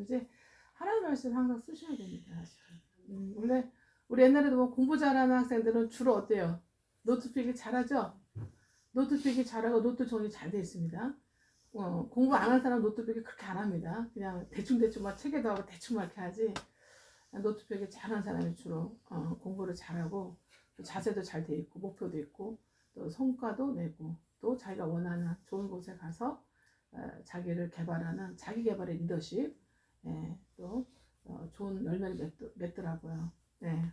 그러지 하나님 말씀 항상 쓰셔야 됩니다. 원래 우리 옛날에도 뭐 공부 잘하는 학생들은 주로 어때요? 노트 필기 잘하죠? 노트 필기 잘하고 노트 정리 잘 돼 있습니다. 공부 안 한 사람 노트 필기 그렇게 안 합니다. 그냥 대충대충 막 책에도 하고 대충 막 이렇게 하지. 노트 필기 잘하는 사람이 주로 공부를 잘하고 또 자세도 잘 돼 있고 목표도 있고 또 성과도 내고 또 자기가 원하는 좋은 곳에 가서 자기를 개발하는 자기 개발의 리더십 또 좋은 열매를 맺더라고요. 네.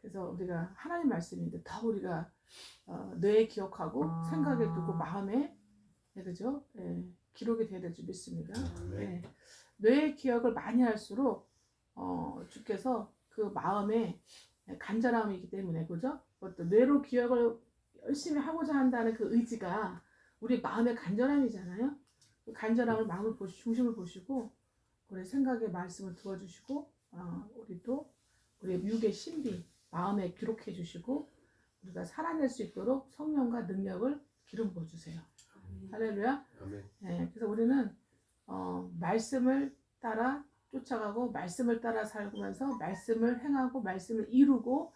그래서 우리가 하나님 말씀인데 더 우리가 뇌에 기억하고 생각에 두고 마음에 그죠? 기록이 되어야 될 줄 믿습니다. 뇌의 기억을 많이 할수록 주께서 그 마음에 간절함이기 때문에 그죠? 또 뇌로 기억을 열심히 하고자 한다는 그 의지가 우리 마음의 간절함이잖아요. 그 간절함을 마음을 중심을 보시고 우리 생각의 말씀을 두어주시고 우리 또 우리의 육의 신비 마음에 기록해 주시고 우리가 살아낼 수 있도록 성령과 능력을 기름 부어주세요. 할렐루야. 네, 그래서 우리는 말씀을 따라 쫓아가고 말씀을 따라 살면서 말씀을 행하고 말씀을 이루고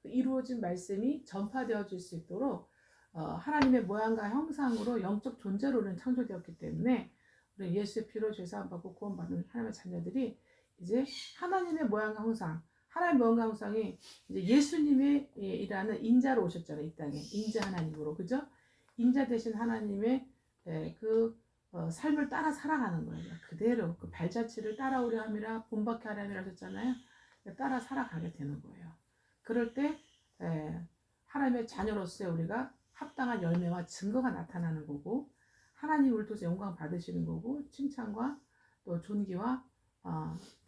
이루어진 말씀이 전파되어질 수 있도록 하나님의 모양과 형상으로 영적 존재로 우리는 창조되었기 때문에 우리 예수의 피로 죄사함 받고 구원받는 하나님의 자녀들이 이제 하나님의 모양과 형상 하나님의 모양과 형상이 이제 예수님의 일하는 인자로 오셨잖아요. 이 땅에 인자 하나님으로 그죠? 인자 되신 하나님의 그 삶을 따라 살아가는 거예요. 그대로 그 발자취를 따라오려 함이라 본받게 하려니라 하셨잖아요. 따라 살아가게 되는 거예요. 그럴 때 하나님의 자녀로서의 우리가 합당한 열매와 증거가 나타나는 거고 하나님 우리 통해서 영광 받으시는 거고 칭찬과 또 존귀와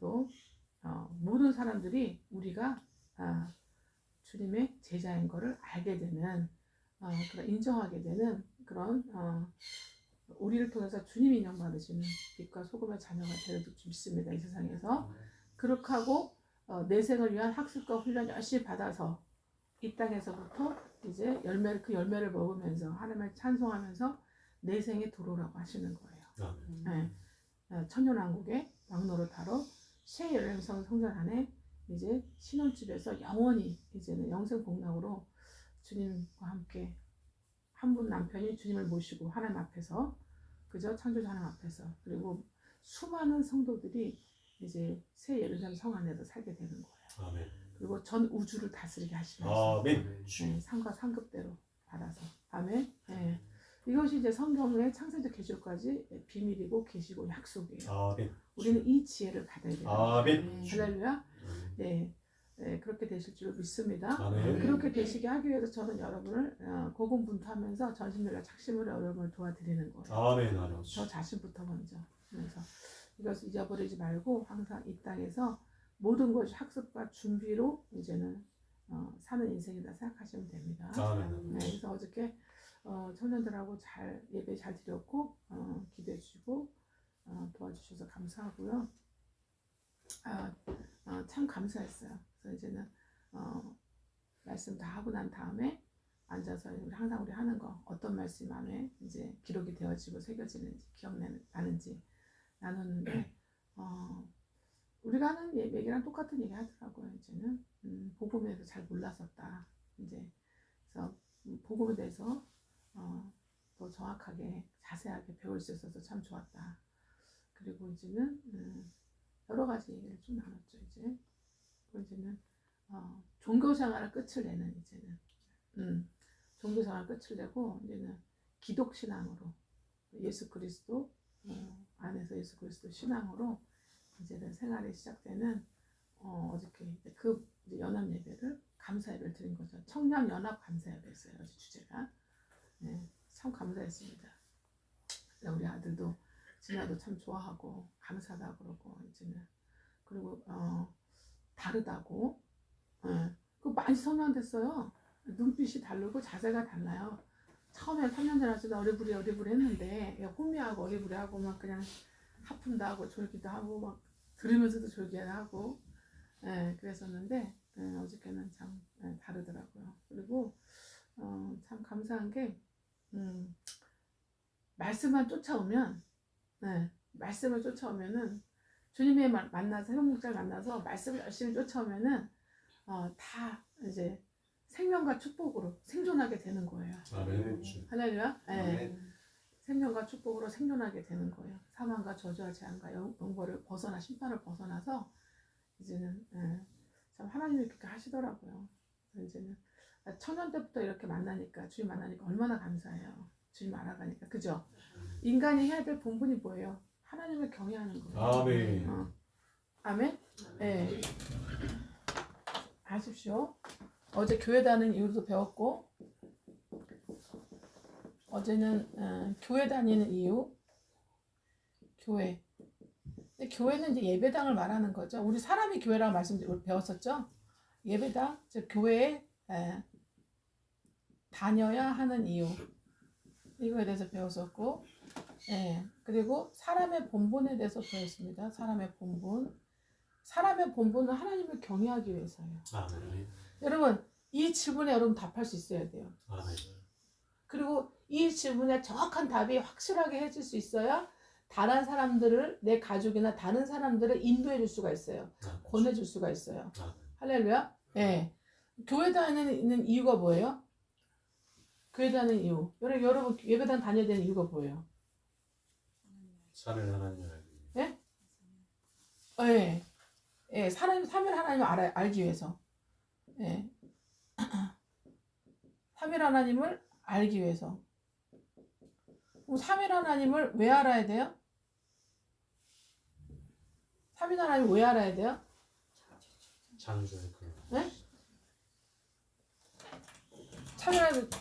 또 모든 사람들이 우리가 주님의 제자인 것을 알게 되는 그런 인정하게 되는 그런 우리를 통해서 주님이 인정받으시는 빛과 소금의 자녀가 되어줄 줄 믿습니다. 이 세상에서 그렇게 하고 내 생을 위한 학습과 훈련 열심히 받아서 이 땅에서부터 이제 그 열매를 먹으면서 하나님을 찬송하면서 내 생에 들어오라고 하시는 거예요. 네. 천년왕국의 왕노릇하러 새 예루살렘 성전 안에 이제 신혼집에서 영원히 이제는 영생복락으로 주님과 함께 한 분 남편이 주님을 모시고 하나님 앞에서 그저 창조주 하나님 앞에서 그리고 수많은 성도들이 이제 새 예루살렘 성 안에서 살게 되는 거예요. 아멘. 그리고 전 우주를 다스리게 하시면서 상과 상급대로 받아서 아멘. 네. 이것이 이제 성경의 창세기 계시록까지 비밀이고 계시고 약속이에요. 아멘. 우리는 이 지혜를 받아야 돼요. 아멘. 할렐루야. 네. 네, 그렇게 되실 줄 믿습니다. 그렇게 되시게 하기 위해서 저는 여러분을 고군분투하면서 전심전력 착심으로 여러분을 도와드리는 거예요. 아멘. 저 자신부터 먼저. 그래서 이것을 잊어버리지 말고 항상 이 땅에서 모든 것이 학습과 준비로 이제는 사는 인생이다 생각하시면 됩니다. 아멘. 네, 그래서 어저께 청년들하고 잘 예배 잘 드렸고 기도해 주시고 도와주셔서 감사하고요. 참 감사했어요. 그래서 이제는 말씀 다 하고 난 다음에 앉아서 항상 우리 하는 거 어떤 말씀 안에 이제 기록이 되어지고 새겨지는지 기억나는지 나누는데 우리가 하는 얘기랑 똑같은 얘기 하더라고요. 이제는 복음에 대해서 잘 몰랐었다. 이제 그래서 복음에 대해서 더 정확하게 자세하게 배울 수 있어서 참 좋았다. 그리고 이제는 여러 가지 얘기를 좀 나눴죠. 이제는 종교생활을 끝을 내는 이제는 종교생활 끝을 내고 이제는 기독신앙으로 예수 그리스도 안에서 예수 그리스도 신앙으로 이제는 생활이 시작되는 어저께 그 이제 연합 예배를 감사 예배를 드린 거죠. 청년 연합 감사 예배였어요. 어제 주제가 네, 참 감사했습니다. 우리 아들도 진아도 참 좋아하고 감사하다 그러고 이제는 그리고 다르다고 그 많이 성장됐어요. 눈빛이 다르고 자세가 달라요. 처음에 3년 전에 왔을 때 어리부리 했는데 호미하고 어리부리하고 막 그냥 하품도 하고 졸기도 하고 막 들으면서도 졸기하고 그랬었는데 어저께는 참 다르더라고요. 그리고 참 감사한 게 말씀만 쫓아오면 말씀을 쫓아오면은 주님의 만나서 생명목자를 만나서 말씀을 열심히 쫓아오면은 다 이제 생명과 축복으로 생존하게 되는 거예요. 아멘. 할렐루야. 네. 아멘. 생명과 축복으로 생존하게 되는 거예요. 사망과 저주와 재앙과 영벌을 벗어나 심판을 벗어나서 이제는 참 하나님이 그렇게 하시더라고요. 그래서 이제는 청년 때부터 이렇게 만나니까 주님 만나니까 얼마나 감사해요. 주님 알아가니까 그죠? 인간이 해야 될 본분이 뭐예요? 하나님을 경외하는 거예요. 아멘. 아멘. 네. 아십시오. 어제 교회 다니는 이유도 배웠고 어제는 교회 다니는 이유. 교회. 근데 교회는 이제 예배당을 말하는 거죠. 우리 사람이 교회라고 배웠었죠. 예배당, 즉 교회에 다녀야 하는 이유. 이거에 대해서 배웠었고, 그리고 사람의 본분에 대해서 배웠습니다. 사람의 본분. 사람의 본분은 하나님을 경외하기 위해서예요. 아멘. 여러분, 이 질문에 여러분 답할 수 있어야 돼요. 아멘. 그리고 이 질문에 정확한 답이 확실하게 해줄 수 있어야 다른 사람들을, 내 가족이나 다른 사람들을 인도해 줄 수가 있어요. 권해 줄 수가 있어요. 할렐루야. 네. 교회 다니는 이유가 뭐예요? 교회 다니는 이유. 여러분 예배당 다녀야 되는 이유가 뭐예요? 사를 하나님을 알기 위해서. 예? 예. 삼일 하나님을 알기 위해서. 예. 삼일 하나님을 알기 위해서. 그럼 삼일 하나님을 왜 알아야 돼요? 삼일 하나님을 왜 알아야 돼요? 창조의 근원. 네?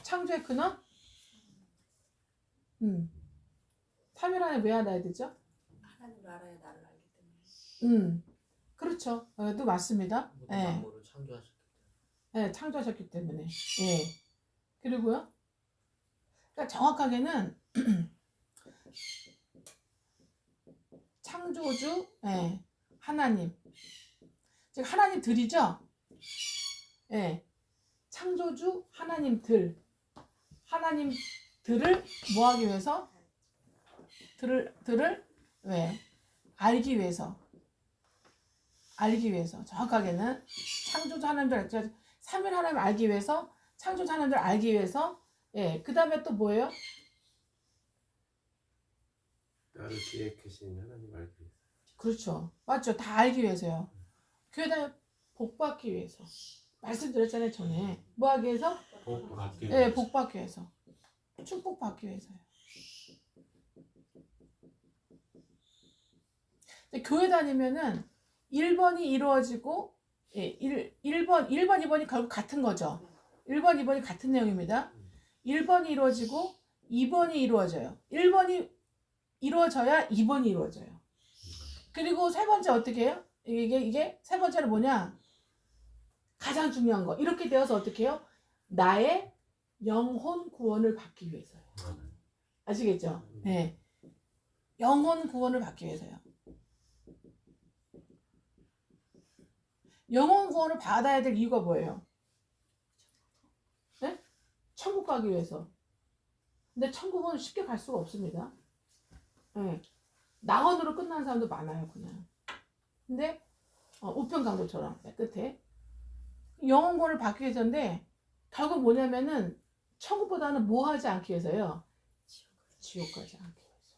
창조의 근원? 삼일 하나님 왜 알아야 되죠? 하나님을 알아야 나를 알기 때문에. 그렇죠. 또 맞습니다. 만물을 창조하셨기 때문에. 창조하셨기 때문에. 예. 그리고요. 그러니까 정확하게는 창조주, 하나님. 즉 하나님들이죠. 창조주 하나님들을 뭐 하기 위해서? 들을 왜? 알기 위해서. 정확하게는 창조주 하나님들, 삼일 하나님 알기 위해서, 창조주 하나님들 알기 위해서. 그 다음에 또 뭐예요? 나를 기획하신 하나님 알기 위해서. 그렇죠. 맞죠. 다 알기 위해서요. 교회다 복 받기 위해서. 말씀드렸잖아요, 전에. 뭐 하기 위해서? 복 받기 위해서. 복 받기 위해서. 축복 받기 위해서요. 교회 다니면은 1번이 이루어지고 1번, 2번이 결국 같은 거죠. 1번, 2번이 같은 내용입니다. 1번이 이루어지고 2번이 이루어져요. 1번이 이루어져야 2번이 이루어져요. 그리고 세 번째 어떻게 해요? 이게 세 번째는 뭐냐? 가장 중요한 거. 이렇게 되어서 어떻게 해요? 나의 영혼 구원을 받기 위해서요. 아시겠죠? 네. 영혼 구원을 받기 위해서요. 영혼 구원을 받아야 될 이유가 뭐예요? 네? 천국 가기 위해서. 근데 천국은 쉽게 갈 수가 없습니다. 네. 낙원으로 끝나는 사람도 많아요, 그냥. 근데 우편강도처럼 끝에 영혼 구원을 받기 위해서인데 결국 뭐냐면은 천국보다는 뭐 하지 않기 위해서요? 지옥 가지 않기 위해서.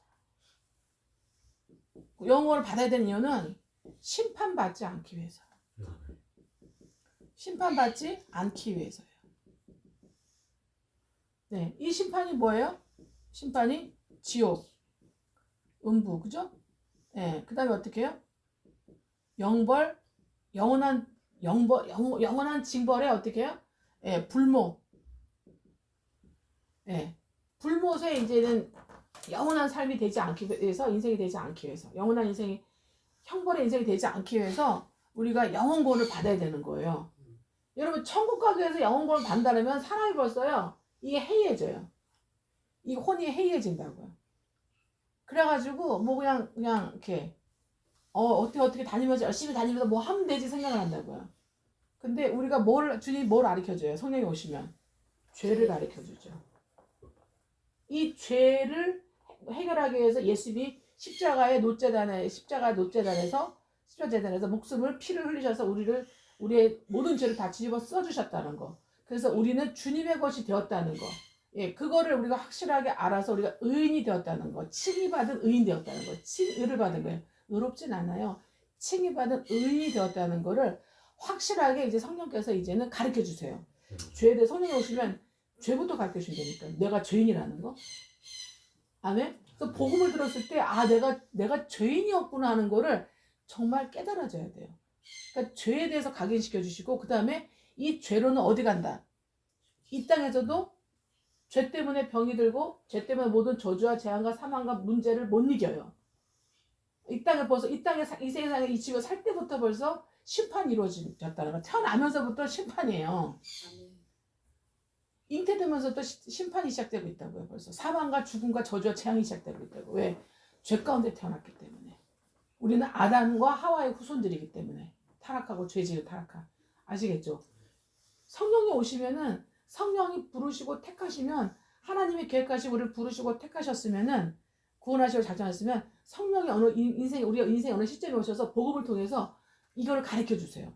영혼 구원을 받아야 되는 이유는 심판받지 않기 위해서. 심판받지 않기 위해서요. 네, 이 심판이 뭐예요? 심판이 지옥, 음부, 그죠? 네, 그 다음에 어떻게 해요? 영벌, 영원한 징벌에 어떻게 해요? 불못. 불못에 이제는 영원한 삶이 되지 않기 위해서, 인생이 되지 않기 위해서, 영원한 인생이, 형벌의 인생이 되지 않기 위해서 우리가 영혼구원을 받아야 되는 거예요. 여러분, 천국 가기 위해서 영혼구원을 받는다면 사람이 벌써요, 이게 해이해져요. 이 혼이 해이해진다고요. 그래가지고, 뭐 그냥, 이렇게, 어떻게 다니면서 열심히 다니면서 뭐 하면 되지 생각을 한다고요. 근데 우리가 주님이 뭘 가르쳐줘요? 성령이 오시면. 죄를 가르쳐주죠. 이 죄를 해결하기 위해서 예수님이 십자가 노제단에서 목숨을 피를 흘리셔서 우리의 모든 죄를 다 뒤집어 써주셨다는 거. 그래서 우리는 주님의 것이 되었다는 거. 예, 그거를 우리가 확실하게 알아서 우리가 의인이 되었다는 거. 칭의 받은 의인 되었다는 거. 칭의를 받은 거예요. 의롭진 않아요. 칭의 받은 의인이 되었다는 거를 확실하게 이제 성령께서 이제는 가르쳐 주세요. 죄에 대해 성령이 오시면 죄부터 가르쳐 주신다니까. 내가 죄인이라는 거. 아멘? 그래서 복음을 들었을 때, 아, 내가 죄인이었구나 하는 거를 정말 깨달아져야 돼요. 그러니까 죄에 대해서 각인시켜 주시고, 그 다음에 이 죄로는 어디 간다? 이 땅에서도 죄 때문에 병이 들고, 죄 때문에 모든 저주와 재앙과 사망과 문제를 못 이겨요. 이 세상에 이 집에 살 때부터 벌써 심판이 이루어졌다는 거. 태어나면서부터 심판이에요. 아멘. 잉태되면서부터 심판이 시작되고 있다고요. 벌써 사망과 죽음과 저주와 재앙이 시작되고 있다고. 왜? 죄 가운데 태어났기 때문에. 우리는 아담과 하와의 후손들이기 때문에. 타락하고 죄지을 타락한. 아시겠죠? 성령이 오시면은, 성령이 부르시고 택하시면, 하나님의 계획하시고 우리를 부르시고 택하셨으면은, 구원하시고 작정하셨으면 성령이 우리가 인생의 어느 시점에 오셔서 복음을 통해서 이거를 가르쳐 주세요.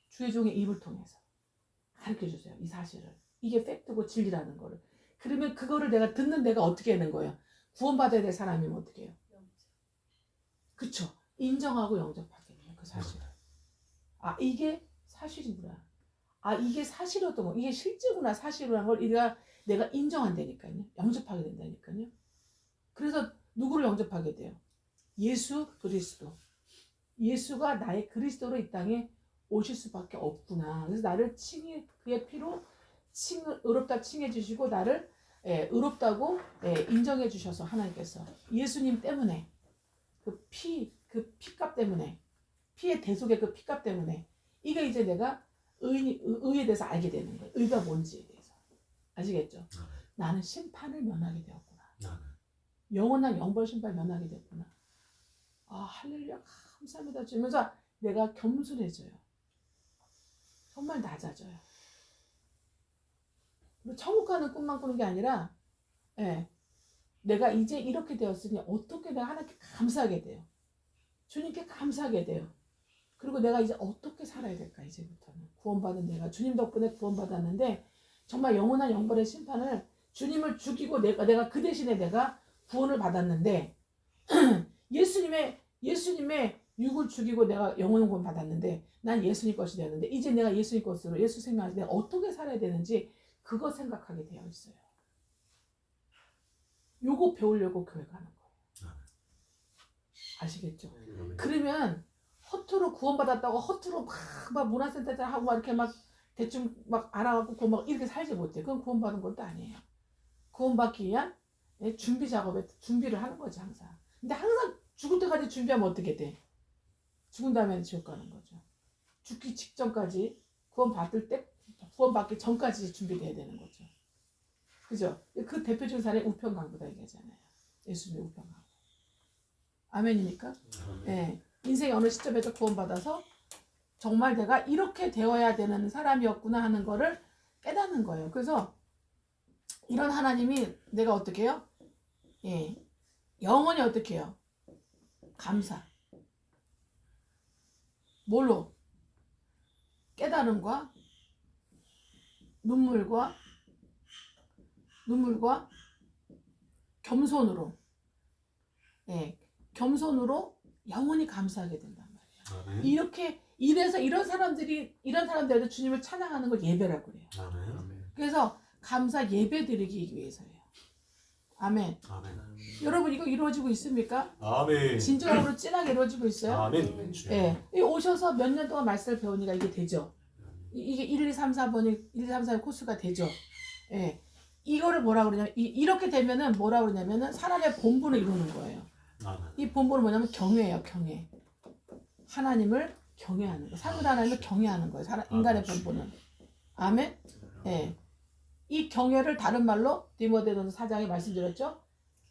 주의 종의 입을 통해서 가르쳐 주세요. 이 사실을. 이게 팩트고 진리라는 거를. 그러면 그거를 듣는 내가 어떻게 하는 거예요? 구원받아야 될 사람이면 어떻게 해요? 그쵸? 인정하고 영접하게 돼요. 그 사실을. 아, 이게 사실이구나. 아, 이게 사실이었던 거. 이게 실제구나. 사실이라는 걸 내가 인정한다니까요. 영접하게 된다니까요. 그래서 누구를 영접하게 돼요? 예수 그리스도. 예수가 나의 그리스도로 이 땅에 오실 수밖에 없구나. 그래서 나를 그의 피로 의롭다 칭해 주시고 나를 의롭다고 인정해 주셔서 하나님께서 예수님 때문에 그 피값 때문에 피의 대속의 그 피값 때문에 이게 이제 내가 의에 대해서 알게 되는 거예요. 의가 뭔지에 대해서. 아시겠죠? 나는 심판을 면하게 되었구나. 영원한 영벌 심판 면하게 되었구나. 아, 할렐루야 감사합니다 주면서 내가 겸손해져요. 정말 낮아져요. 천국 가는 꿈만 꾸는 게 아니라 내가 이제 이렇게 되었으니 어떻게 내가 하나님께 감사하게 돼요. 주님께 감사하게 돼요. 그리고 내가 이제 어떻게 살아야 될까 이제부터는. 구원받은 내가 주님 덕분에 구원받았는데 정말 영원한 영벌의 심판을 주님을 죽이고 내가 그 대신에 내가 구원을 받았는데 예수님의 육을 죽이고 내가 영원한 구원 받았는데 난 예수님 것이 되었는데 이제 내가 예수님 것으로 예수 생명을 내가 어떻게 살아야 되는지 그거 생각하게 되어 있어요. 요거 배우려고 교회 가는 거예요. 아시겠죠? 그러면 허투루 구원받았다고 허투루 막 문화센터 하고 막 이렇게 막 대충 막 알아갖고 막 이렇게 살지 못해. 그건 구원받은 것도 아니에요. 구원받기 위한 준비를 하는 거지 항상. 근데 항상 죽을 때까지 준비하면 어떻게 돼? 죽은 다음에는 지옥 가는 거죠. 죽기 직전까지 구원받기 전까지 준비돼야 되는 거죠. 그죠? 그 대표적인 사례 우편강부다 얘기하잖아요. 예수님의 우편강부. 아멘입니까? 네. 인생의 어느 시점에서 구원받아서 정말 내가 이렇게 되어야 되는 사람이었구나 하는 거를 깨닫는 거예요. 그래서 이런 하나님이 내가 어떻게 해요? 영원히 어떻게 해요? 감사. 뭘로? 깨달음과 눈물과 겸손으로. 겸손으로 영원히 감사하게 된단 말이에요. 이래서 이런 사람들도 주님을 찬양하는 걸 예배라고 그래요. 그래서 감사 예배 드리기 위해서예요. 아멘. 여러분 이거 이루어지고 있습니까? 아멘. 진정으로 진하게 이루어지고 있어요? 아멘. 오셔서 몇 년 동안 말씀을 배우니까 이게 되죠. 이게 1, 2, 3, 4번이 코스가 되죠. 이거를 뭐라고 그러냐면 이렇게 되면은 뭐라고 그러냐면은 사람의 본분을 이루는 거예요. 이 본분은 뭐냐면 경외예요. 경외. 하나님을 경외하는 거. 사물 하나님을 경외하는 거예요. 인간의 본분은. 아멘. 이 경외를 다른 말로 디모데전서 4장에 말씀드렸죠.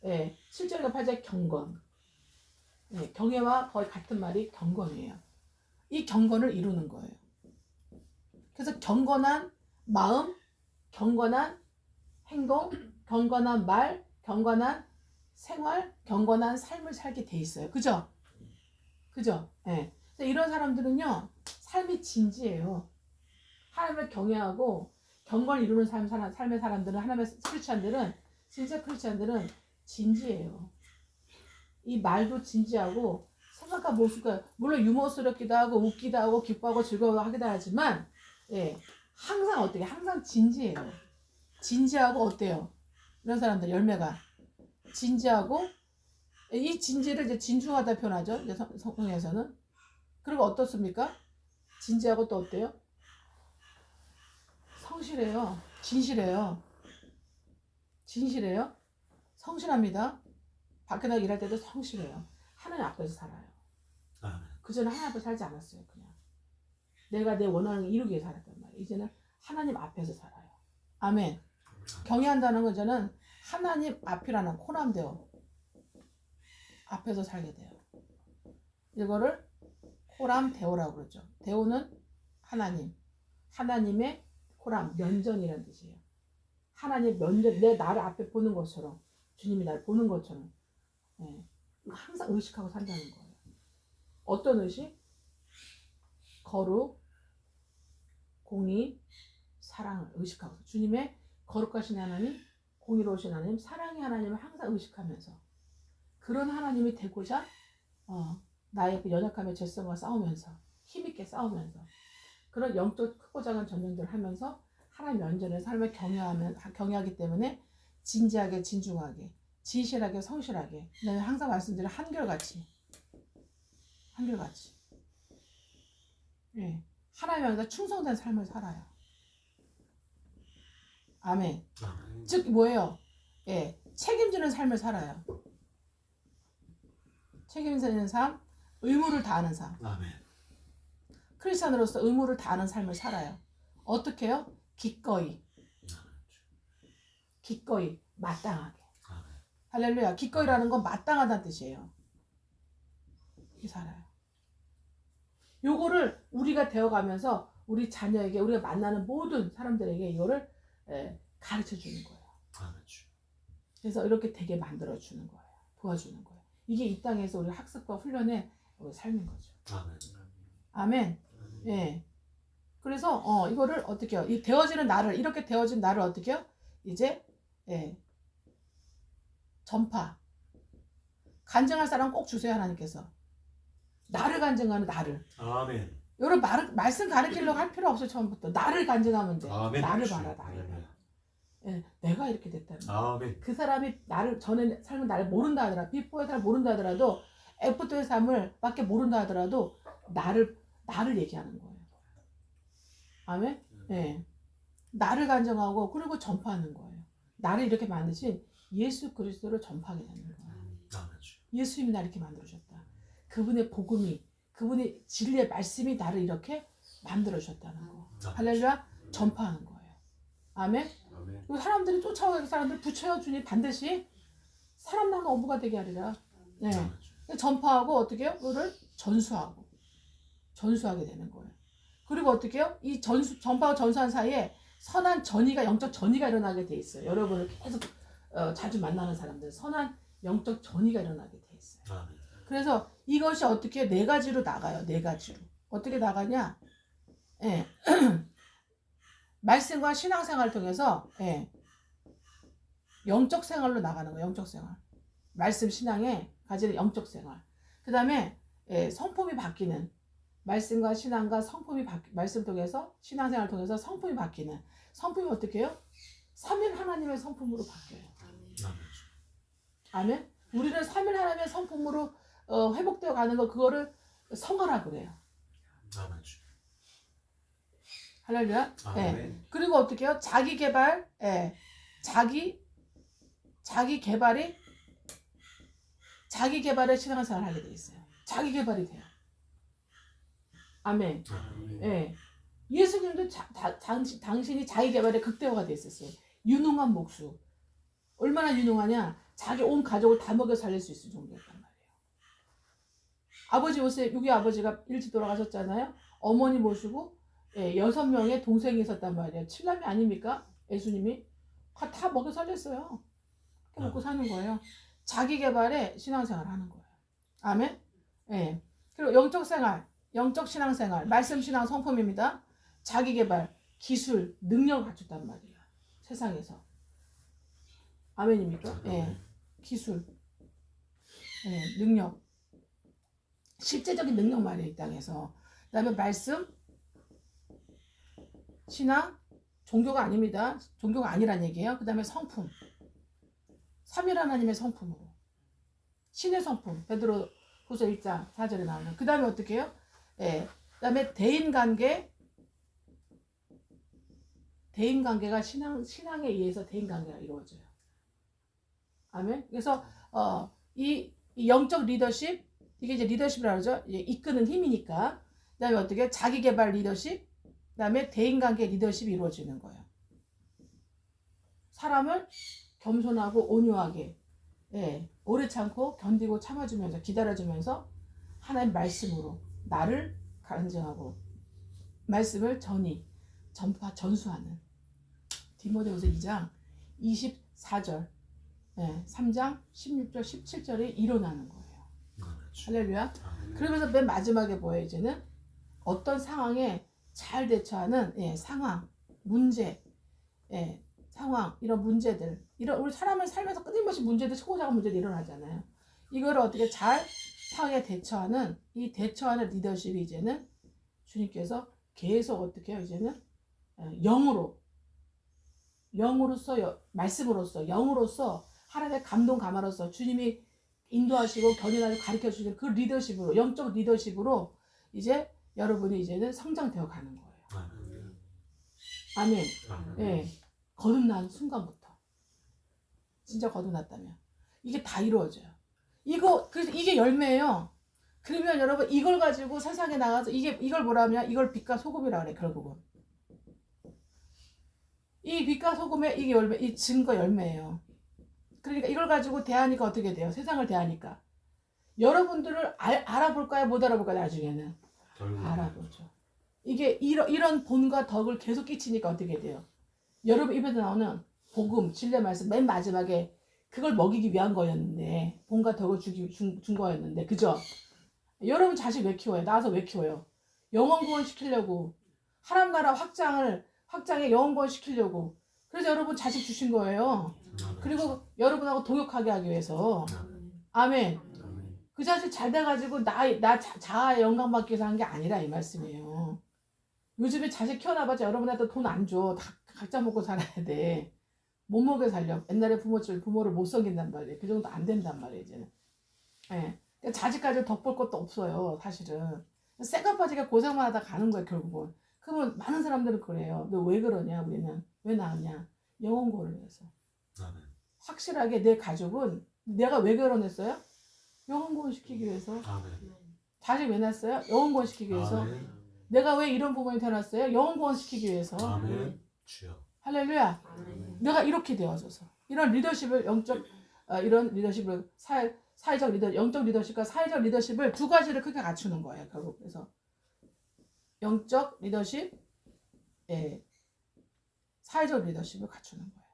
7절과 8절 경건. 경외와 거의 같은 말이 경건이에요. 이 경건을 이루는 거예요. 그래서 경건한 마음, 경건한 행동, 경건한 말, 경건한 생활, 경건한 삶을 살게 돼 있어요. 그죠? 그죠? 예. 그래서 이런 사람들은요, 삶이 진지해요. 하나님을 경외하고 경건을 이루는 삶의 사람들은, 하나님의 크리스찬들은, 진짜 크리스찬들은 진지해요. 이 말도 진지하고 생각과 모습과, 물론 유머스럽기도 하고 웃기도 하고 기뻐하고 즐거워하기도 하지만, 예, 항상 어떻게, 항상 진지해요. 진지하고 어때요? 이런 사람들 열매가 진지하고, 이 진지를 이제 진중하다 표현하죠. 이제 성경에서는. 그리고 어떻습니까? 진지하고 또 어때요? 성실해요. 진실해요. 진실해요. 성실합니다. 밖에 나가 일할 때도 성실해요. 하나님 앞에서 살아요. 아멘. 그전에 하나님 앞에서 살지 않았어요. 그냥 내가 내 원하는 걸 이루기 위해 살았단 말이에요. 이제는 하나님 앞에서 살아요. 아멘. 경외한다는 건 저는 하나님 앞이라는 코람데오 앞에서 살게 돼요. 이거를 코람데오라고 그러죠. 데오는 하나님, 하나님의 코람, 면전이라는 뜻이에요. 하나님 면전, 내 나를 앞에 보는 것처럼, 주님이 나를 보는 것처럼, 예, 항상 의식하고 산다는 거예요. 어떤 의식? 거룩, 공의, 사랑을 의식하고, 주님의 거룩하신 하나님, 공의로우신 하나님, 사랑의 하나님을 항상 의식하면서, 그런 하나님이 되고자 나의 그 연약함의 죄성과 싸우면서, 힘있게 싸우면서, 그런 영적 크고 작은 전쟁들을 하면서 하나님 면전에 삶을 경외하기 때문에 진지하게, 진중하게, 진실하게, 성실하게, 내가 항상 말씀드린 한결같이, 예, 하나님 앞에서 충성된 삶을 살아요. 아멘. 즉 뭐예요? 예, 책임지는 삶을 살아요. 책임지는 삶, 의무를 다하는 삶. 아멘. 크리스찬으로서 의무를 다하는 삶을 살아요. 어떻게 해요? 기꺼이, 마땅하게. 할렐루야. 기꺼이라는 건 마땅하다는 뜻이에요. 이렇게 살아요. 요거를 우리가 되어가면서 우리 자녀에게, 우리가 만나는 모든 사람들에게 이거를 가르쳐 주는 거예요. 그래서 이렇게 되게 만들어 주는 거예요. 도와주는 거예요. 이게 이 땅에서 우리 학습과 훈련의 삶인 거죠. 아멘. 예. 그래서 이거를 어떻게 해요? 이 되어지는 나를, 이렇게 되어진 나를 어떻게 해요? 이제 전파. 간증할 사람 꼭 주세요. 하나님께서 나를 간증하는 나를. 아멘. 여러분 말씀 가르치려고 할 필요 없어요. 처음부터 나를 간증하면 돼. 아멘. 나를 봐라. 예, 내가 이렇게 됐다는 거야. 아멘. 그 사람이 나를 전에 삶은 나를 모른다 하더라. 비포의 삶을 모른다 하더라도, 애프터의 삶을 밖에 모른다 하더라도 나를 얘기하는 거예요. 아멘. 예. 나를 간증하고 그리고 전파하는 거예요. 나를 이렇게 만드신 예수 그리스도를 전파하게 되는 거예요. 예수님이 나를 이렇게 만들어주셨다. 그분의 복음이, 그분의 진리의 말씀이 나를 이렇게 만들어주셨다는 거. 할렐루야. 전파하는 거예요. 아멘. 그리고 사람들이 쫓아오는 사람들 붙여요. 주님 반드시 사람 나는 어부가 되게 하리라. 네. 전파하고 어떻게 해요? 그거를 전수하게 되는 거예요. 그리고 어떻게 해요? 이 전파와 전수한 사이에 선한 전이가, 영적 전이가 일어나게 돼 있어요. 여러분을 계속 자주 만나는 사람들, 선한 영적 전이가 일어나게 돼 있어요. 그래서 이것이 어떻게 네 가지로 나가요. 네 가지로. 어떻게 나가냐? 예. 말씀과 신앙생활을 통해서 영적 생활로 나가는 거예요. 영적 생활. 말씀 신앙에 가지는 영적 생활. 그 다음에 성품이 바뀌는, 말씀과 신앙과 성품이 말씀 통해서, 신앙생활을 통해서 성품이 바뀌는. 성품이 어떻게 해요? 삼일 하나님의 성품으로 바뀌어요. 아멘. 우리는 삼일 하나님의 성품으로 회복되어 가는 거, 그거를 성화라고 그래요. 할렐루야. 네. 그리고 어떻게 해요? 자기 개발, 자기 개발의 신앙생활을 하게 돼 있어요. 자기 개발이 돼요. 아멘. 예. 예수님도 당신이 자기 개발에 극대화가 돼 있었어요. 유능한 목수. 얼마나 유능하냐? 자기 온 가족을 다 먹여 살릴 수 있을 정도였단 말이에요. 아버지 요셉, 여기 아버지가 일찍 돌아가셨잖아요. 어머니 모시고 6명의 동생이 있었단 말이에요. 7남매 아닙니까? 예수님이 다 먹여 살렸어요. 그렇게 먹고 사는 거예요. 자기 개발의 신앙생활을 하는 거예요. 아멘. 예. 그리고 영적 생활, 영적 신앙생활, 말씀 신앙 성품입니다. 자기 개발, 기술, 능력을 갖췄단 말이에요. 세상에서. 아멘입니까? 예. 기술, 예, 능력, 실제적인 능력 말이에요. 이 땅에서. 그 다음에 말씀, 신앙, 종교가 아닙니다. 종교가 아니란 얘기예요. 그 다음에 성품, 삼일 하나님의 성품으로 신의 성품, 베드로후서 1장 4절에 나오는. 그 다음에 어떻게 해요? 예. 그 다음에 대인관계가 신앙에 의해서 대인관계가 이루어져요. 아멘. 그래서 이 영적 리더십, 이게 이제 리더십이라고 하죠. 이끄는 힘이니까. 그 다음에 어떻게 자기 개발 리더십, 그 다음에 대인관계 리더십이 이루어지는 거예요. 사람을 겸손하고 온유하게, 예, 오래 참고 견디고 참아주면서 기다려주면서 하나님 말씀으로 나를 간증하고 말씀을 전수하는 디모데후서 2장 24절, 예, 3장 16절 17절이 일어나는 거예요. 할렐루야. 그러면서 맨 마지막에 뭐예요? 이제는 어떤 상황에 잘 대처하는, 예, 상황, 문제, 예, 상황, 이런 문제들, 이런 우리 사람을 살면서 끊임없이 문제들, 크고 작은 문제들이 일어나잖아요. 이거를 어떻게 잘 상황에 대처하는, 이 대처하는 리더십이 이제는 주님께서 계속 어떻게 해요? 이제는 영으로서, 말씀으로서, 영으로서 하나님의 감동 감화로서 주님이 인도하시고 견인하시고 가르쳐 주시는 그 리더십으로, 영적 리더십으로 이제 여러분이 이제는 성장되어 가는 거예요. 아멘. 예. 거듭난 순간부터. 진짜 거듭났다면. 이게 다 이루어져요. 그래서 이게 열매예요. 그러면 여러분 이걸 가지고 세상에 나가서 이걸 뭐라면 이걸 빛과 소금이라 그래, 결국은. 이 빛과 소금의 이게 열매, 이 증거 열매예요. 그러니까 이걸 가지고 대하니까 어떻게 돼요? 세상을 대하니까. 여러분들을 알아볼까요? 못 알아볼까요? 나중에는. 알아보죠. 이게 이런 본과 덕을 계속 끼치니까 어떻게 돼요? 여러분 입에서 나오는 복음, 진리의 말씀 맨 마지막에 그걸 먹이기 위한 거였는데, 본과 덕을 준 거였는데, 그죠? 여러분 자식 왜 키워요? 낳아서 왜 키워요? 영원 구원 시키려고. 하나님 나라 확장에 영원 구원 시키려고. 그래서 여러분 자식 주신 거예요. 그리고 여러분하고 동역하게 하기 위해서. 아멘. 그 자식 잘 돼가지고 자아의 영광 받기 위해서 한 게 아니라 이 말씀이에요. 요즘에 자식 키워놔봤자 여러분한테 돈 안 줘. 다 각자 먹고 살아야 돼. 못 먹여 살려. 옛날에 부모를 못 섬긴단 말이에요. 그 정도 안 된단 말이에요, 이제는. 예. 그러니까 자식 가지고 덕볼 것도 없어요, 사실은. 쎄가 빠지게 고생만 하다 가는 거예요, 결국은. 그러면 많은 사람들은 그래요. 너 왜 그러냐, 우리는. 왜 낳았냐. 영혼구원을 위해서. 확실하게 내 가족은 내가 왜 결혼했어요? 영혼구원 시키기 위해서. 자식 왜 낳았어요? 영혼구원 시키기 위해서. 내가 왜 이런 부모님 태어났어요? 영혼구원 시키기 위해서. 주여. 할렐루야. 내가 이렇게 되어져서 이런 리더십을 이런 리더십을 사회적 리더, 영적 리더십과 사회적 리더십을 두 가지를 크게 갖추는 거예요, 결국. 그래서 영적 리더십, 예, 사회적 리더십을 갖추는 거예요.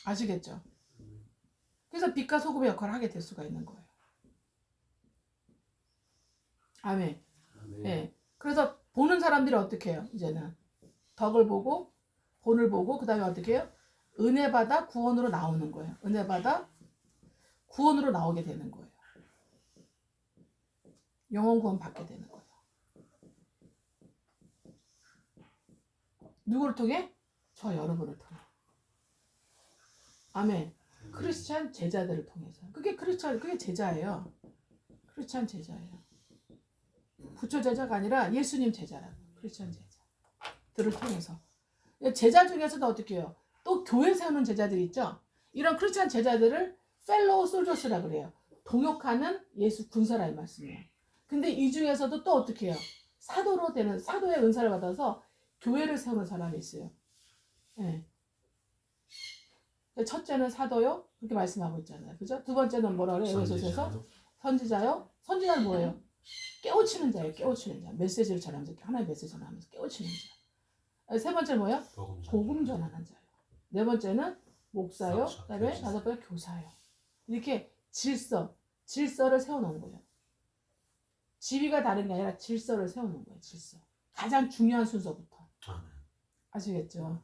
아시겠죠? 그래서 빛과 소금의 역할을 하게 될 수가 있는 거예요. 아멘. 예. 그래서 보는 사람들이 어떻게 해요? 이제는 덕을 보고, 본을 보고, 그 다음에 어떻게 해요? 은혜 받아 구원으로 나오는 거예요. 은혜 받아 구원으로 나오게 되는 거예요. 영혼 구원 받게 되는 거예요. 누구를 통해? 저 여러분을 통해. 아멘. 크리스찬 제자들을 통해서. 그게 제자예요. 크리스찬 제자예요. 부처 제자가 아니라 예수님 제자라고. 크리스찬 제자들을 통해서. 제자 중에서도 어떻게 해요? 또 교회 세우는 제자들이 있죠. 이런 크리스찬 제자들을 펠로우 솔저스라 그래요. 동역하는 예수 군사라 이 말씀이에요. 근데 이 중에서도 또 어떻게 해요? 사도로 되는, 사도의 은사를 받아서 교회를 세우는 사람이 있어요. 네. 첫째는 사도요, 그렇게 말씀하고 있잖아요. 그죠? 두 번째는 뭐라 그래요? 에베소서에서 선지자요. 선지자는 뭐예요? 깨우치는 자예요. 깨우치는 자. 메시지를 전하면서, 하나의 메시지를 전하면서 깨우치는 자. 세 번째는 뭐예요? 복음 전하는 자예요. 네 번째는 목사요. 그다음에 다섯 번째 교사요. 이렇게 질서를 세워놓은 거예요. 지위가 다른 게 아니라 질서를 세워놓은 거예요. 질서. 가장 중요한 순서부터. 아멘. 아시겠죠?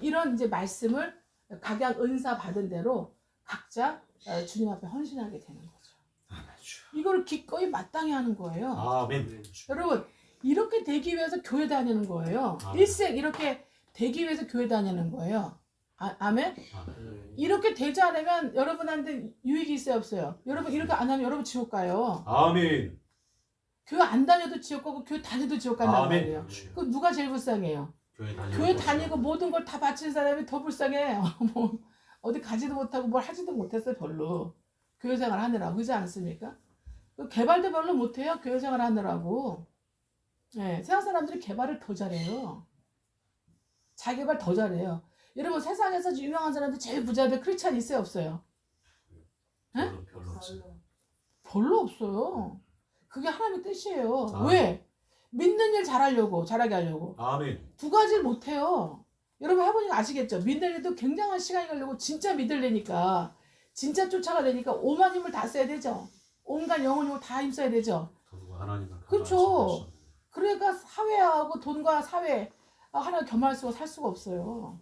이런 이제 말씀을 각양 은사 받은 대로 각자 주님 앞에 헌신하게 되는 거죠. 아멘. 주여. 이걸 기꺼이 마땅히 하는 거예요. 아멘. 주여. 여러분 이렇게 되기 위해서 교회 다니는 거예요. 아멘. 일생 이렇게 되기 위해서 교회 다니는 거예요. 아멘? 아멘. 이렇게 되지 않으면 여러분한테 유익이 있어요 없어요? 여러분 이렇게 안 하면 여러분 지옥 가요. 아멘. 교회 안 다녀도 지옥 가고 교회 다녀도 지옥 간단 말이에요. 아멘. 주여. 그 누가 제일 불쌍해요? 교회 다니고 모든 걸 다 바친 사람이 더 불쌍해. 뭐 어디 가지도 못하고 뭘 하지도 못했어 별로. 교회 생활 하느라고 그러지 않습니까? 그 개발도 별로 못해요. 교회 생활 하느라고. 네, 세상 사람들이 개발을 더 잘해요. 자개발 더 잘해요. 여러분 세상에서 유명한 사람들 제일 부자들 크리스찬 있어요 없어요? 별로 없어요. 별로 없어요. 그게 하나님의 뜻이에요. 아. 왜? 믿는 일 잘하게 하려고. 아멘. 두 가지를 못해요. 여러분 해보니까 아시겠죠? 믿는 일도 굉장한 시간이 걸리고 진짜 믿으려니까 진짜 쫓아가려니까 오만 힘을 다 써야 되죠. 온갖 영혼 힘을 다 힘써야 되죠. 돈과 하나님을 그쵸. 그러니까 사회하고 돈과 사회 하나 겸할 수가 살 수가 없어요.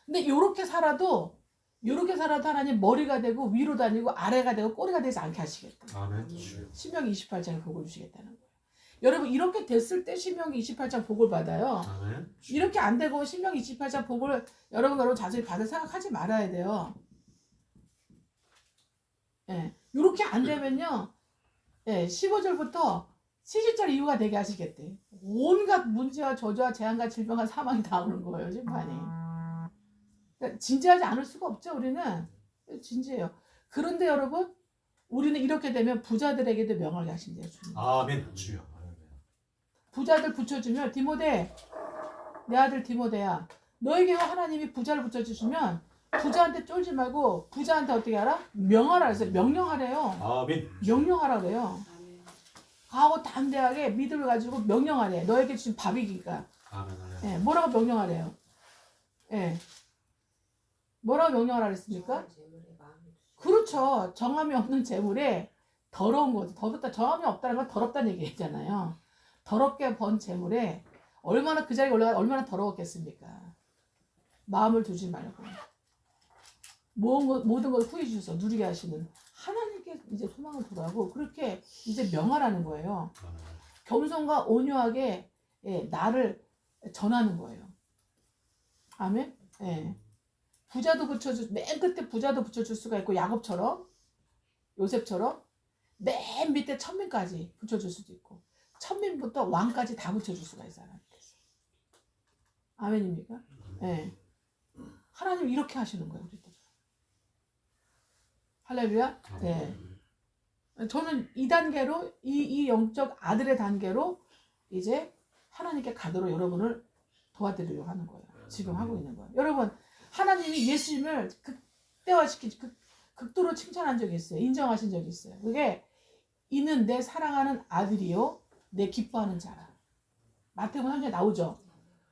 근데 요렇게 살아도 하나님 머리가 되고 위로 다니고 아래가 되고 꼬리가 되지 않게 하시겠다. 아멘. 주여. 신명기 28장에 복을 주시겠다는 거예요. 여러분 이렇게 됐을 때 신명기 28장 복을 받아요. 아멘. 이렇게 안 되고 신명기 28장 복을 여러분 자세히 받을 생각하지 말아야 돼요. 예, 이렇게 안 되면요, 예, 15절부터 70절 이후가 되게 하시겠대. 온갖 문제와 저주와 재앙과 질병과 사망이 다 오는 거예요, 심판이. 그러니까 진지하지 않을 수가 없죠, 우리는. 진지해요. 그런데 여러분, 우리는 이렇게 되면 부자들에게도 명하게 하신대요, 주님. 아멘. 주여. 부자들 붙여주면 디모데, 내 아들 디모데야, 너에게 하나님이 부자를 붙여주시면 부자한테 쫄지 말고 부자한테 어떻게 하라? 명하라 그랬어요. 명령하래요. 아멘. 명령하라 그래요. 아멘. 강하고 담대하게 믿음을 가지고 명령하래. 너에게 주신 밥이니까. 아멘. 예, 뭐라고 명령하래요? 예. 뭐라고 명령하라 그랬습니까? 그렇죠. 정함이 없는 재물에 더러운 것, 정함이 없다는 건 더럽다는 얘기잖아요. 더럽게 번 재물에 얼마나 그 자리에 올라가 얼마나 더러웠겠습니까? 마음을 두지 말고 모든 걸 후해 주셔서 누리게 하시는 하나님께 이제 소망을 두라고 그렇게 이제 명하라는 거예요. 겸손과 온유하게 나를 전하는 거예요. 아멘. 예. 부자도 맨 끝에 부자도 붙여줄 수가 있고 야곱처럼 요셉처럼 맨 밑에 천민까지 붙여줄 수도 있고 천민부터 왕까지 다 붙여줄 수가 있어요. 하나님께서. 아멘입니까? 예. 하나님 이렇게 하시는 거예요. 우리들. 할렐루야. 예. 저는 이 단계로 이 영적 아들의 단계로 이제 하나님께 가도록 여러분을 도와드리려고 하는 거예요. 지금 하고 있는 거예요. 여러분 하나님이 예수님을 극도로 칭찬한 적이 있어요. 인정하신 적이 있어요. 그게 이는 내 사랑하는 아들이요 내 기뻐하는 자라. 마태복음 3장에 나오죠.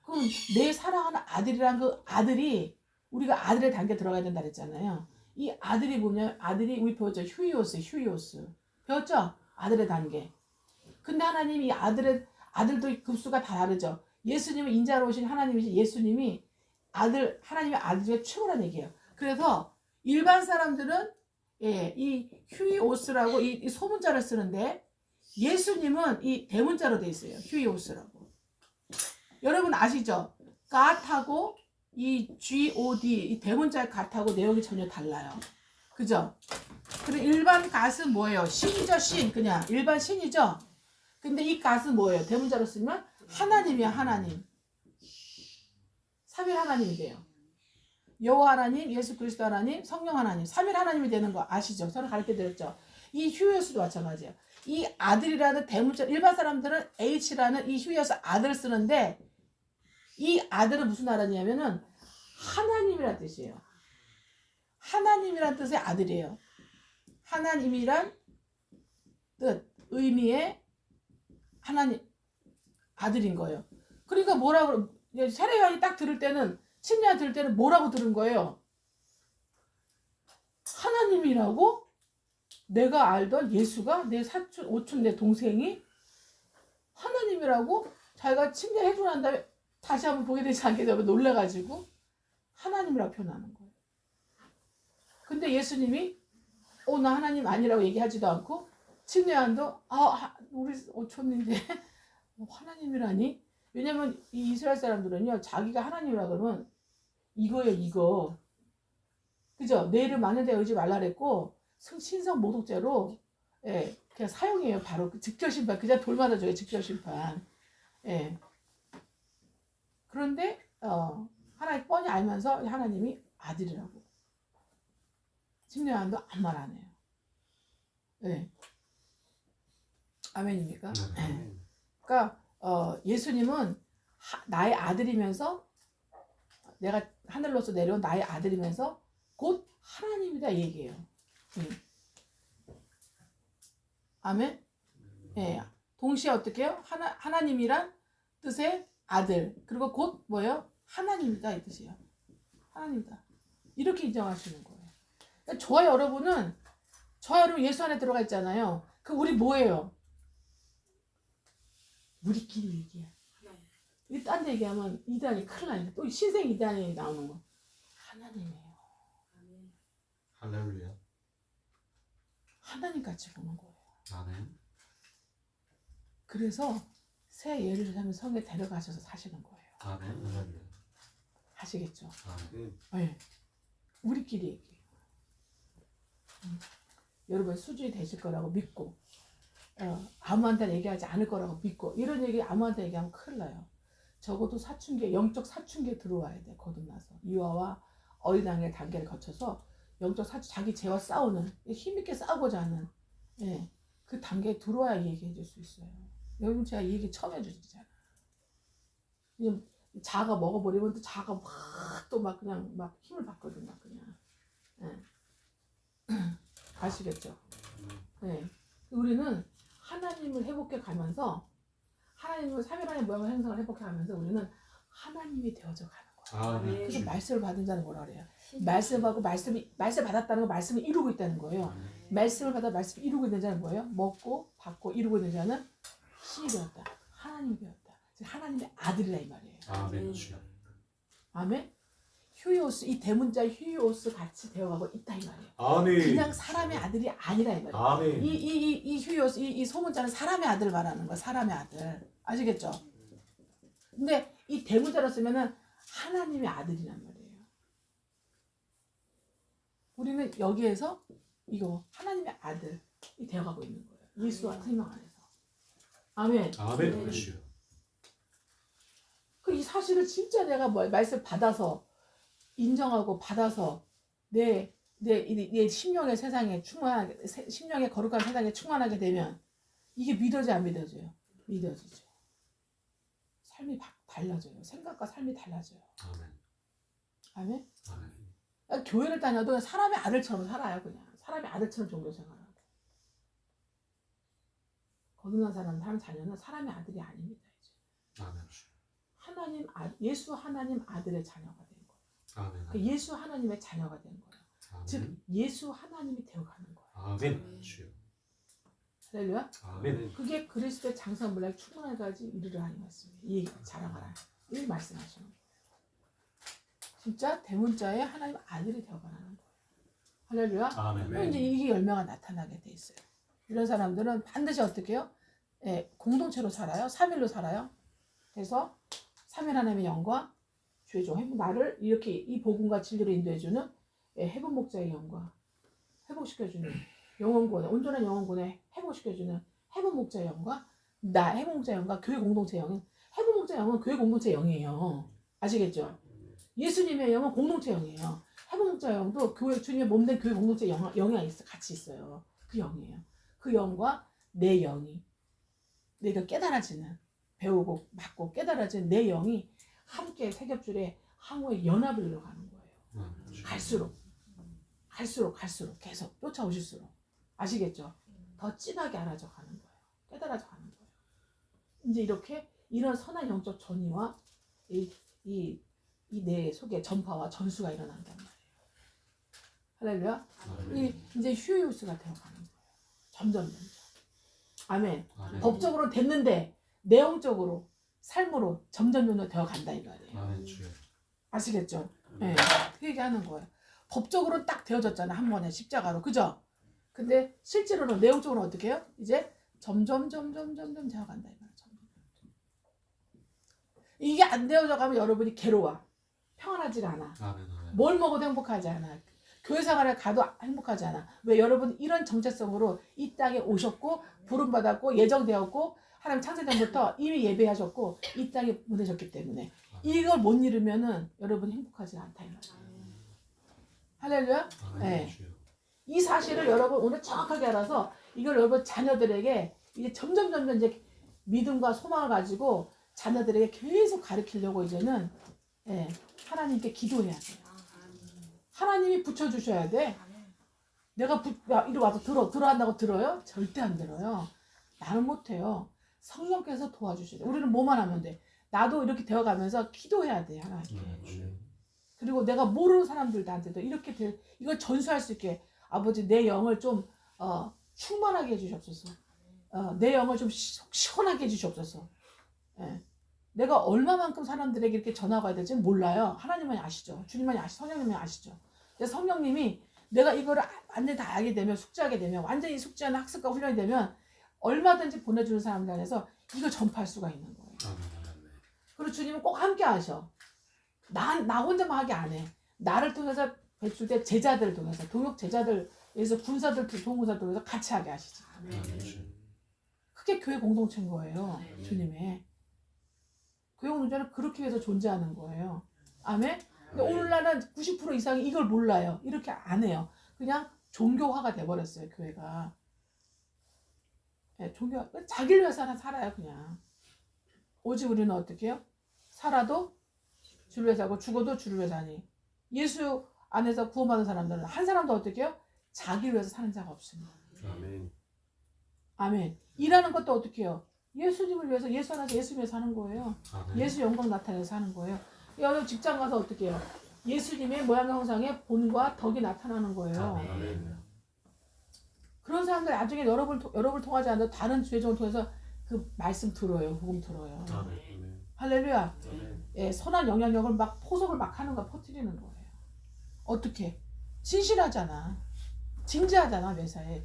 그럼 내 사랑하는 아들이란 그 아들이 우리가 아들의 단계에 들어가야 된다 그랬잖아요. 이 아들이 뭐냐? 아들이 우리 배웠죠. 휴이오스. 배웠죠? 아들의 단계. 근데 하나님이 이 아들도 급수가 다 다르죠. 예수님은 인자로 오신 하나님이신 예수님이 하나님의 아들 중에 최고란 얘기예요. 그래서 일반 사람들은 이 휴이오스라고 이 소문자를 쓰는데 예수님은 이 대문자로 돼 있어요. 휴이오스라고. 여러분 아시죠? 갓하고 이 God 이 대문자의 갓하고 내용이 전혀 달라요. 그죠? 그리고 일반 갓은 뭐예요? 신이죠, 신. 그냥 일반 신이죠. 근데 이 갓은 뭐예요? 대문자로 쓰면 하나님이야, 하나님. 삼일 하나님이 돼요. 여호와 하나님, 예수 그리스도 하나님, 성령 하나님, 삼일 하나님이 되는 거 아시죠? 저는 가르쳐 드렸죠. 이 휴이오스도 마찬가지예요. 이 아들이라는 대문자, 일반 사람들은 H라는 이 휴이오스 아들을 쓰는데 이 아들은 무슨 아들이냐면은 하나님이란 뜻이에요. 하나님이란 뜻의 아들이에요. 하나님이란 뜻, 의미의 하나님 아들인 거예요. 그러니까 뭐라고 세례요한이 딱 들을 때는 침례 들을 때는 뭐라고 들은 거예요? 하나님이라고? 내가 알던 예수가 내 사촌, 오촌, 내 동생이 하나님이라고? 자기가 침례해주고 난 다음에 다시 한번 보게 되지 않게 되면 놀래가지고 하나님이라고 표현하는 거예요. 근데 예수님이 나 하나님 아니라고 얘기하지도 않고 침례한도 우리 오촌인데 하나님이라니? 왜냐면 이 이스라엘 사람들은요 자기가 하나님이라 그러면 이거예요 이거. 그죠? 내 이름 많은 데 의지 말라 그랬고 신성 모독죄로 그냥 사용해요. 바로 즉결심판. 그냥 돌마다 줘요. 즉결심판. 그런데 하나님 뻔히 알면서 하나님이 아들이라고. 침례요한도 아무 말 안 해요. 아멘입니까? 그러니까 예수님은 나의 아들이면서 내가 하늘로서 내려온 나의 아들이면서 곧 하나님이다 얘기해요. 아멘. 동시에 어떻게 해요? 하나님이란 뜻의 아들 그리고 곧 뭐예요? 하나님이다 이 뜻이에요. 하나님이다. 이렇게 인정하시는 거예요. 그러니까 저와 여러분은 예수 안에 들어가 있잖아요. 그 우리 뭐예요? 우리끼리 얘기해. 이 딴 데 얘기하면 이단이 큰일 나니까 또 신생 이단이 나오는 거. 하나님이에요. 할렐루야. 하나님 같이 보는 거예요. 아멘. 그래서 새 예루살렘 성에 데려가셔서 사시는 거예요. 아멘. 할렐루야. 아시겠죠? 아멘. 네. 우리끼리 얘기해요. 여러분 수준이 되실 거라고 믿고 아무한테 얘기하지 않을 거라고 믿고 이런 얘기 아무한테 얘기하면 큰일 나요. 적어도 사춘기, 영적 사춘기에 들어와야 돼. 거듭나서 유아와 어린아이의 단계를 거쳐서 영적 자기 죄와 싸우는 힘있게 싸우고자 하는 그 단계에 들어와야 얘기해 줄 수 있어요. 여러분 제가 이 얘기 처음 해주시잖아요. 자가 먹어버리면 또 자가 막 그냥 막 힘을 받거든 막 그냥. 아시겠죠? 우리는 하나님을 회복해 가면서 하나님을 삼위일하나님 모양을 형성을 회복해 가면서 우리는 하나님이 되어져 가는 거예요. 아멘. 그래서 말씀을 받은 자는 뭐라 그래요? 말씀 받고 말씀 받았다는 건 말씀을 이루고 있다는 거예요. 말씀을 받아 말씀을 이루고 있는 자는 뭐예요? 먹고 받고 이루고 있는 자는 신이 되었다. 하나님이 되었다. 하나님의 아들이라 이 말이에요. 아멘. 주여. 아멘. 휴이오스 이 대문자 휴이오스 같이 되어가고 있다 이 말이에요. 아멘. 그냥 사람의 아들이 아니라 이 말이에요. 아멘. 이 휴이오스 이 소문자는 사람의 아들 말하는 거야. 사람의 아들. 아시겠죠? 근데 이 대문자로 쓰면은 하나님의 아들이란 말이에요. 우리는 여기에서 이거 하나님의 아들이 되어가고 있는 거예요. 예수와 생명 안에서. 아멘. 아멘. 주여. 그 이 사실을 진짜 내가 말씀 받아서 인정하고 받아서 내 심령의 세상에 충만하게 심령의 거룩한 세상에 충만하게 되면 이게 믿어져 안 믿어져요? 믿어지죠. 삶이 달라져요. 생각과 삶이 달라져요. 아멘. 아멘. 아멘. 그러니까 교회를 다녀도 사람의 아들처럼 살아요. 그냥 사람의 아들처럼 종교 생활하고. 거듭난 사람 자녀는 사람의 아들이 아닙니다. 이제. 아멘. 주여. 예수 하나님 아들의 자녀가 된 거예요. 아멘. 그 예수 하나님의 자녀가 된 거예요. 아멘. 즉 예수 하나님이 되어가는 거예요. 아멘. 주여. 할렐루야. 아멘. 그게 그리스도의 장사물량이 충분하기까지 이르라 하는 말씀이에요. 이 자랑하라. 이 말씀하시는 거예요. 진짜 대문자의 하나님 아들이 되어가는 거예요. 할렐루야. 아멘. 그럼 이제 이게 열매가 나타나게 돼 있어요. 이런 사람들은 반드시 어떻게 해요? 공동체로 살아요. 3일로 살아요. 그래서 3일 하나님의 영과 주의 종 나를 이렇게 이 복음과 진리로 인도해주는 해본 목자의 영과 회복시켜주는 영혼구원의 온전한 영혼구원에 회복시켜주는 해본 목자의 영과 해본 목자의 영과 교회 공동체 영은 해본 목자의 영은 교회 공동체 영이에요. 아시겠죠? 예수님의 영은 공동체 영이에요. 해본 목자의 영도 교회 주님의 몸된 교회 공동체 영이 같이 있어요. 그 영이에요. 그 영과 내 영이 내가 깨달아지는 배우고 받고 깨달아진 내 영이 함께 세겹줄에 항우의 연합을 이뤄가는 거예요. 갈수록 계속 쫓아오실수록 아시겠죠? 더 진하게 알아져 가는 거예요. 깨달아져 가는 거예요. 이제 이렇게 이런 선한 영적 전이와 이 내 속에 전파와 전수가 일어난단 말이에요. 할렐루야. 아멘. 이제 휴유스가 되어가는 거예요. 점점. 아멘. 아멘. 법적으로 됐는데 내용적으로 삶으로 점점 되어간다 이 말이에요. 아멘 주여. 아시겠죠? 네. 그 얘기하는 거예요. 법적으로 딱 되어졌잖아 한 번에 십자가로, 그죠? 근데 실제로는 내용적으로 어떻게 해요? 이제 점점 되어간다 이 말이에요. 이게 안 되어져 가면 여러분이 괴로워, 평안하지가 않아. 아멘. 아멘. 뭘 먹어도 행복하지 않아. 교회 생활에 가도 행복하지 않아. 왜? 여러분 이런 정체성으로 이 땅에 오셨고 부름받았고 예정되었고 하나님 창세전부터 이미 예배하셨고 이 땅에 보내셨기 때문에 이걸 못 이루면은 여러분 행복하지 않다 이 말이에요. 할렐루야. 아멘 네. 주여. 이 사실을 여러분 오늘 정확하게 알아서 이걸 여러분 자녀들에게 이제 점점 이제 믿음과 소망을 가지고 자녀들에게 계속 가르치려고 이제는 하나님께 기도해야 돼요. 하나님이 붙여주셔야 돼. 내가 야, 이리 와서 들어 한다고 들어요? 절대 안 들어요. 나는 못해요. 성령께서 도와주셔야 돼. 우리는 뭐만 하면 돼. 나도 이렇게 되어가면서 기도해야 돼 하나님께. 아멘 주여. 그리고 내가 모르는 사람들한테도 이렇게 이걸 전수할 수 있게 아버지 내 영을 좀 충만하게 해주시옵소서. 내 영을 좀 시원하게 해주시옵소서. 예. 내가 얼마만큼 사람들에게 이렇게 전화가 될지 몰라요. 하나님만이 아시죠. 주님만이 아시죠. 성령님이 아시죠. 근데 성령님이 내가 이거를 완전히 다 알게 되면 숙지하게 되면 완전히 숙지하는 학습과 훈련이 되면 얼마든지 보내주는 사람들 안에서 이걸 전파할 수가 있는 거예요. 아멘. 그리고 주님은 꼭 함께 하셔. 나 혼자만 하게 안 해. 나를 통해서 배출된 제자들을 통해서 동역 제자들에서 군사들 종군사들 통해서 같이 하게 하시지. 아멘 주여. 그게 교회 공동체인 거예요. 네. 주님의 교회 공동체는 그렇게 해서 존재하는 거예요. 아멘. 근데 아멘. 오늘날은 90% 이상이 이걸 몰라요. 이렇게 안 해요. 그냥 종교화가 돼버렸어요. 교회가. 종교 자기를 위해서 살아요. 그냥. 오직 우리는 어떻게 해요? 살아도 주를 위해서 하고 죽어도 주를 위해서 하니 예수 안에서 구원받은 사람들은 한 사람도 어떻게 해요? 자기를 위해서 사는 자가 없습니다. 아멘. 아멘. 일하는 것도 어떻게 해요? 예수님을 위해서 예수 안에서 예수님을 위해서 하는 거예요. 아멘. 예수 영광 나타내서 하는 거예요. 여러분 직장 가서 어떻게 해요? 예수님의 모양 형상의 본과 덕이 나타나는 거예요. 아멘. 그런 사람들 나중에 여러분을 통하지 않아도 다른 주의종을 통해서 그 말씀 들어요. 복음 들어요. 아멘. 할렐루야. 아멘. 예, 선한 영향력을 막 포석을 막 하는 거 퍼뜨리는 거예요. 어떻게? 진실하잖아. 진지하잖아 매사에.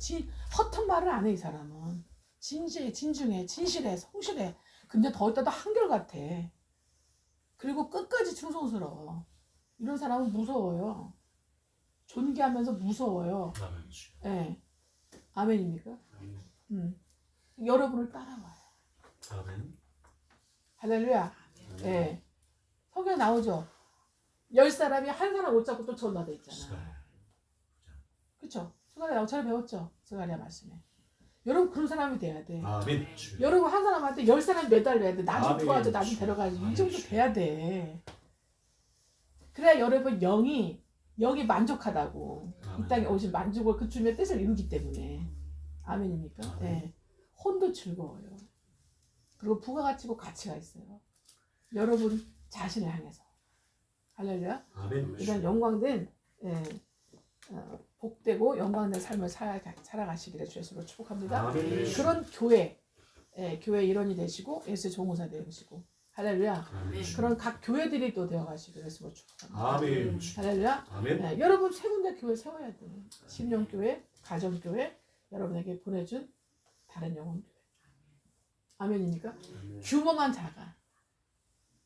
허튼 말을 안 해 이 사람은. 진지해, 진중해, 진실해, 성실해. 근데 더 있다도 한결같아. 그리고 끝까지 충성스러워. 이런 사람은 무서워요. 존귀하면서 무서워요. 아멘 주여. 예. 아멘입니까? 아멘. 여러분을 따라와요. 아멘. 할렐루야. 예. 성경에 나오죠. 10사람이 한 사람 못 잡고 또 전화돼 있잖아. 그쵸? 스가랴 나오처럼 배웠죠? 스가랴 말씀에. 여러분 그런 사람이 돼야 돼. 아멘 주여. 여러분 한 사람한테 10사람이 매달려야 돼. 나 좀 아멘. 도와줘, 나 좀 데려가야지. 이 아멘. 정도 돼야 돼. 그래야 여러분 영이 만족하다고. 이 아멘. 땅에 오신 만족을 그 주님의 뜻을 이루기 때문에. 아멘입니까? 아멘. 네. 혼도 즐거워요. 그리고 부가가치고 가치가 있어요. 여러분 자신을 향해서. 할렐루야. 아멘 이런 주여. 영광된 복되고 영광된 삶을 살아가시기를 주 예수로 축복합니다. 아멘. 그런 교회 일원이 되시고 예수의 종우사 되시고 할렐루야. 아멘 주여. 그런 각 교회들이 또 되어가시기를 예수로 축복합니다. 아멘 주여. 할렐루야. 아멘. 네, 여러분 세 군데 교회 세워야 돼. 심령교회, 가정교회, 여러분에게 보내준 다른 영혼교회. 아멘입니까? 아멘. 규모만 작아.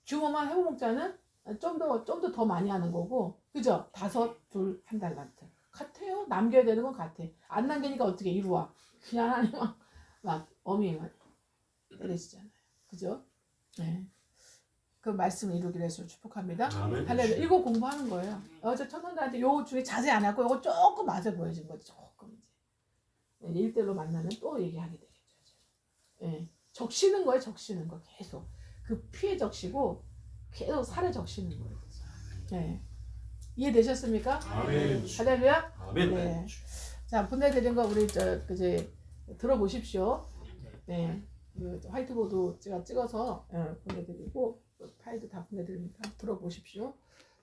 규모만 회복목자는 좀 더 많이 하는 거고, 그죠? 5, 2, 1 달란트. 같아요. 남겨야 되는 건 같아. 안 남기니까 어떻게 이루와. 그냥 하나님 막 어미만 때리시잖아요. 그죠? 네. 그 말씀을 이루기를 해서 축복합니다. 아멘. 할렐루야. 이거 공부하는 거예요. 어제 청년들한테 요 중에 자세히 안 하고 요거 조금 맞아 보여진 거지. 조금 이제. 1대1로 만나면 또 얘기하게 되겠죠. 예. 적시는 거예요. 적시는 거 계속. 그 피에 적시고 계속 살에 적시는 거예요. 네. 이해되셨습니까? 아멘. 할렐루야. 아멘. 네. 자, 보내드린 거 우리 이제 들어보십시오. 네. 그 화이트보드 제가 찍어서 보내드리고 파일도 다 보내드립니다. 들어보십시오.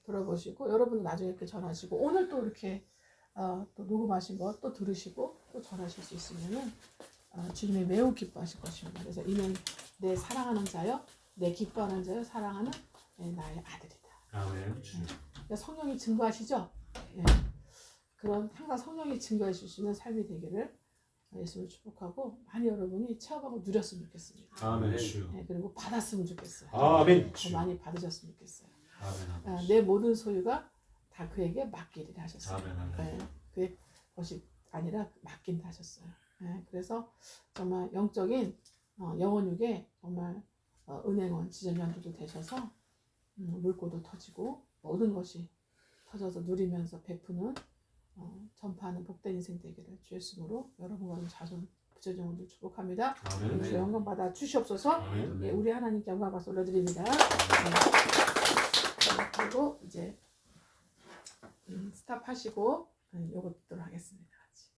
들어보시고 여러분은 나중에 이렇게 전하시고 오늘 또 이렇게 또 녹음하신 거 또 들으시고 또 전하실 수 있으면은 주님이 매우 기뻐하실 것입니다. 그래서 이는 내 사랑하는 자요, 내 기뻐하는 자요, 사랑하는 나의 아들이다. 아멘. 그러니까 성령이 증거하시죠. 예. 그런 항상 성령이 증거해 주시는 삶이 되기를 예수를 축복하고 많이 여러분이 체험하고 누렸으면 좋겠습니다. 아멘. 주여. 예, 그리고 받았으면 좋겠어요. 아멘. 더 많이 받으셨으면 좋겠어요. 아멘. 내 모든 소유가 다 그에게 맡기리라 하셨어요. 아멘. 예, 그의 것이 아니라 맡긴다 하셨어요. 예, 그래서 정말 영적인 영원육에 정말 은행원 지전연도도 되셔서 물고도 터지고 모든 것이 터져서 누리면서 베푸는 전파하는 복된 인생 되기를 주 예수님으로 여러분과 자손 부처정원들 축복합니다. 아멘. 주 영광 받아 주시옵소서. 아멘. 예, 우리 하나님께 영광 박수 올려드립니다. 그리고 이제 스탑하시고 요거 듣도록 하겠습니다.